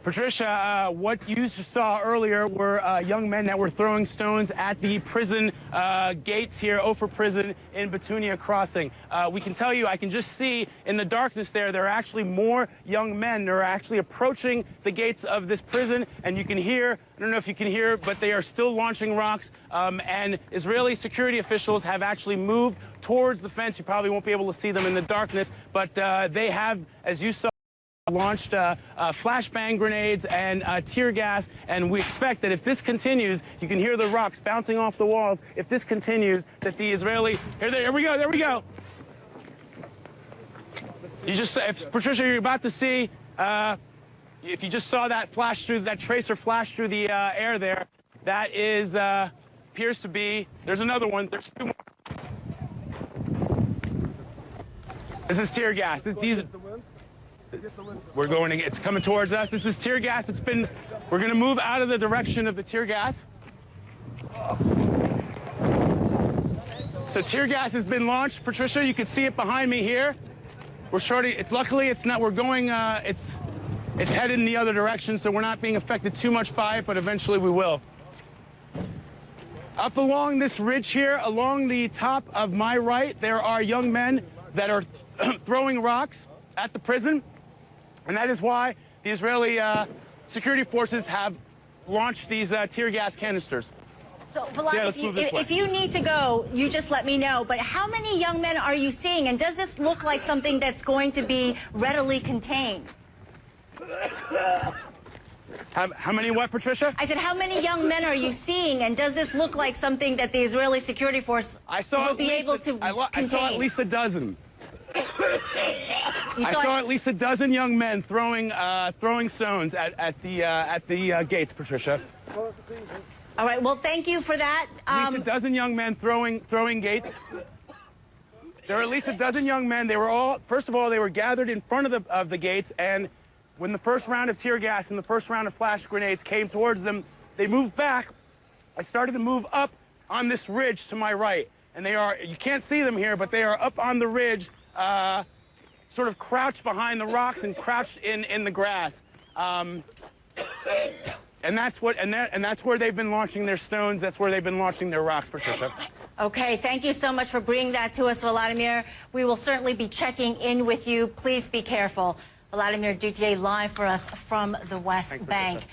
Patricia, what you saw earlier were young men that were throwing stones at the prison gates here, Ophir Prison in Batunia Crossing. We can tell you, I can just see in the darkness there are actually more young men. They're actually approaching the gates of this prison, and you can hear, I don't know if you can hear, but they are still launching rocks, and Israeli security officials have actually moved towards the fence. You probably won't be able to see them in the darkness, but they have, as you saw, launched flashbang grenades and tear gas, and we expect that if this continues, you can hear the rocks bouncing off the walls. If this continues, that the Israeli there we go. You just, Patricia, you're about to see. If you just saw that flash through, that tracer flash through the air there, that is appears to be. There's another one. There's two more. This is tear gas. It's coming towards us. This is tear gas. We're going to move out of the direction of the tear gas. So tear gas has been launched. Patricia, you can see it behind me here. Luckily it's not, we're going, it's headed in the other direction, so we're not being affected too much by it, but eventually we will. Up along this ridge here, along the top of my right, there are young men that are throwing rocks at the prison. And that is why the Israeli security forces have launched these tear gas canisters. So, Vlad, if you need to go, you just let me know. But how many young men are you seeing? And does this look like something that's going to be readily contained? How many what, Patricia? I said, how many young men are you seeing? And does this look like something that the Israeli security force will be able to contain? I saw at least a dozen. I saw at least a dozen young men throwing stones at the gates, Patricia. All right. Well, thank you for that. At least a dozen young men throwing gates. There are at least a dozen young men. They were all, first of all, they were gathered in front of the gates, and when the first round of tear gas and the first round of flash grenades came towards them, they moved back. I started to move up on this ridge to my right, and you can't see them here, but they are up on the ridge, sort of crouched behind the rocks and crouched in the grass. And that's where they've been launching their stones. That's where they've been launching their rocks, Patricia. Okay, thank you so much for bringing that to us, Vladimir. We will certainly be checking in with you. Please be careful. Vladimir Duthiers live for us from the West Bank.